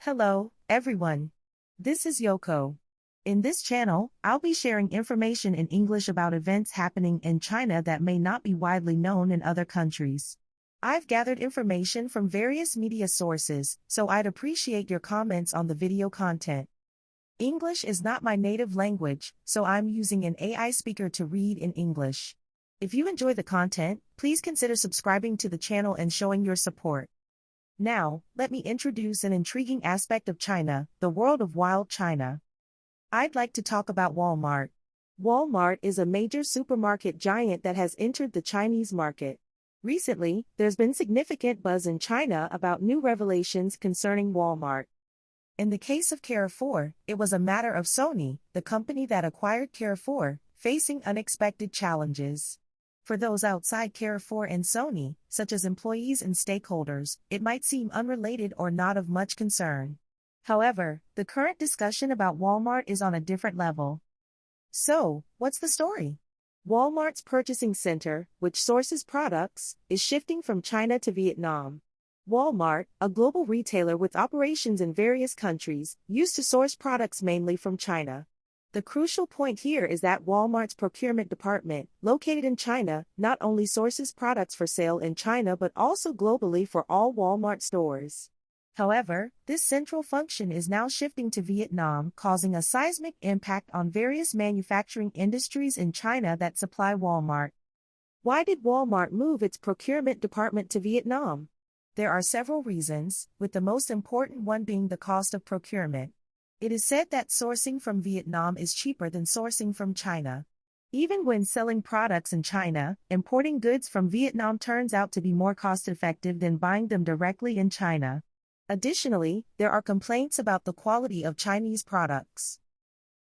Hello, everyone. This is Yoko. In this channel, I'll be sharing information in English about events happening in China that may not be widely known in other countries. I've gathered information from various media sources, so I'd appreciate your comments on the video content. English is not my native language, so I'm using an AI speaker to read in English. If you enjoy the content, please consider subscribing to the channel and showing your support. Now, let me introduce an intriguing aspect of China, the world of wild China. I'd like to talk about Walmart. Walmart is a major supermarket giant that has entered the Chinese market. Recently, there's been significant buzz in China about new revelations concerning Walmart. In the case of Carrefour, it was a matter of Sony, the company that acquired Carrefour, facing unexpected challenges. For those outside Carrefour and Sony, such as employees and stakeholders, it might seem unrelated or not of much concern. However, the current discussion about Walmart is on a different level. So, what's the story? Walmart's purchasing center, which sources products, is shifting from China to Vietnam. Walmart, a global retailer with operations in various countries, used to source products mainly from China. The crucial point here is that Walmart's procurement department, located in China, not only sources products for sale in China but also globally for all Walmart stores. However, this central function is now shifting to Vietnam, causing a seismic impact on various manufacturing industries in China that supply Walmart. Why did Walmart move its procurement department to Vietnam? There are several reasons, with the most important one being the cost of procurement. It is said that sourcing from Vietnam is cheaper than sourcing from China. Even when selling products in China, importing goods from Vietnam turns out to be more cost-effective than buying them directly in China. Additionally, there are complaints about the quality of Chinese products.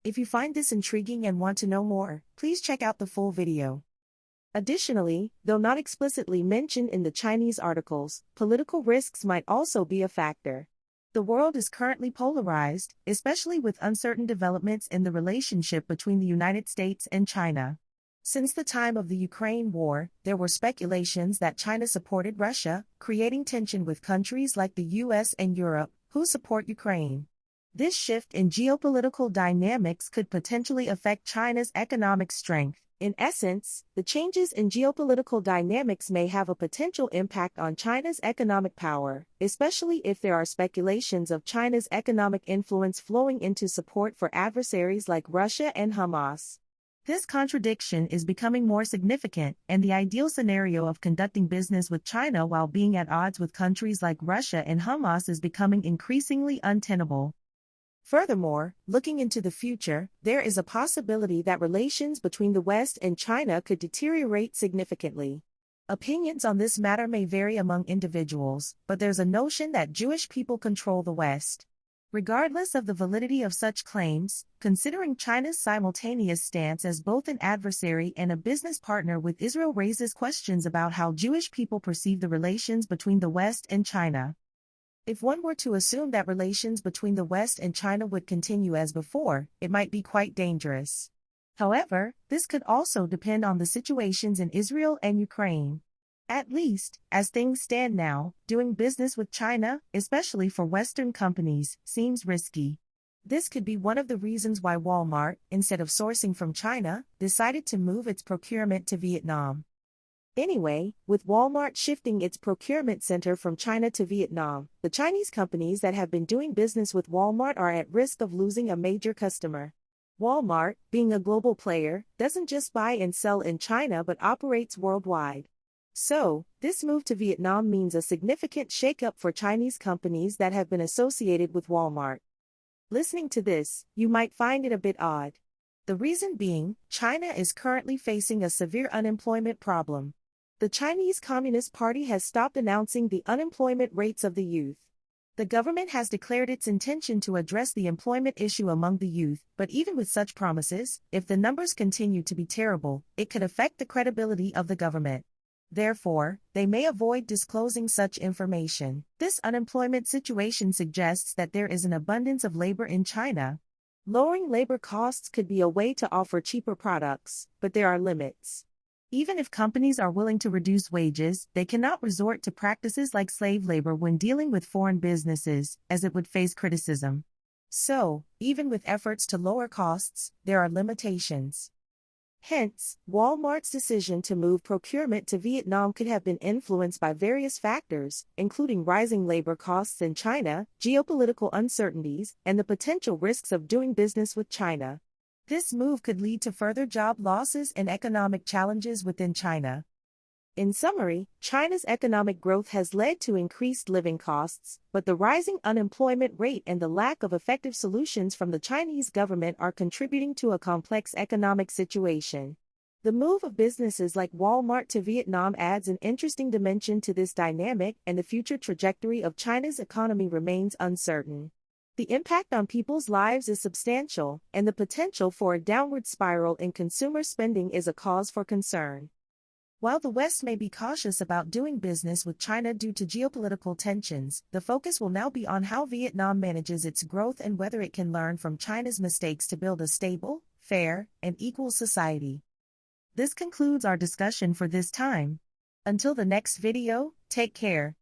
If you find this intriguing and want to know more, please check out the full video. Additionally, though not explicitly mentioned in the Chinese articles, political risks might also be a factor. The world is currently polarized, especially with uncertain developments in the relationship between the United States and China. Since the time of the Ukraine war, there were speculations that China supported Russia, creating tension with countries like the US and Europe, who support Ukraine. This shift in geopolitical dynamics could potentially affect China's economic strength. In essence, the changes in geopolitical dynamics may have a potential impact on China's economic power, especially if there are speculations of China's economic influence flowing into support for adversaries like Russia and Hamas. This contradiction is becoming more significant, and the ideal scenario of conducting business with China while being at odds with countries like Russia and Hamas is becoming increasingly untenable. Furthermore, looking into the future, there is a possibility that relations between the West and China could deteriorate significantly. Opinions on this matter may vary among individuals, but there's a notion that Jewish people control the West. Regardless of the validity of such claims, considering China's simultaneous stance as both an adversary and a business partner with Israel raises questions about how Jewish people perceive the relations between the West and China. If one were to assume that relations between the West and China would continue as before, it might be quite dangerous. However, this could also depend on the situations in Israel and Ukraine. At least, as things stand now, doing business with China, especially for Western companies, seems risky. This could be one of the reasons why Walmart, instead of sourcing from China, decided to move its procurement to Vietnam. Anyway, with Walmart shifting its procurement center from China to Vietnam, the Chinese companies that have been doing business with Walmart are at risk of losing a major customer. Walmart, being a global player, doesn't just buy and sell in China but operates worldwide. So, this move to Vietnam means a significant shakeup for Chinese companies that have been associated with Walmart. Listening to this, you might find it a bit odd. The reason being, China is currently facing a severe unemployment problem. The Chinese Communist Party has stopped announcing the unemployment rates of the youth. The government has declared its intention to address the employment issue among the youth, but even with such promises, if the numbers continue to be terrible, it could affect the credibility of the government. Therefore, they may avoid disclosing such information. This unemployment situation suggests that there is an abundance of labor in China. Lowering labor costs could be a way to offer cheaper products, but there are limits. Even if companies are willing to reduce wages, they cannot resort to practices like slave labor when dealing with foreign businesses, as it would face criticism. So, even with efforts to lower costs, there are limitations. Hence, Walmart's decision to move procurement to Vietnam could have been influenced by various factors, including rising labor costs in China, geopolitical uncertainties, and the potential risks of doing business with China. This move could lead to further job losses and economic challenges within China. In summary, China's economic growth has led to increased living costs, but the rising unemployment rate and the lack of effective solutions from the Chinese government are contributing to a complex economic situation. The move of businesses like Walmart to Vietnam adds an interesting dimension to this dynamic, and the future trajectory of China's economy remains uncertain. The impact on people's lives is substantial, and the potential for a downward spiral in consumer spending is a cause for concern. While the West may be cautious about doing business with China due to geopolitical tensions, the focus will now be on how Vietnam manages its growth and whether it can learn from China's mistakes to build a stable, fair, and equal society. This concludes our discussion for this time. Until the next video, take care.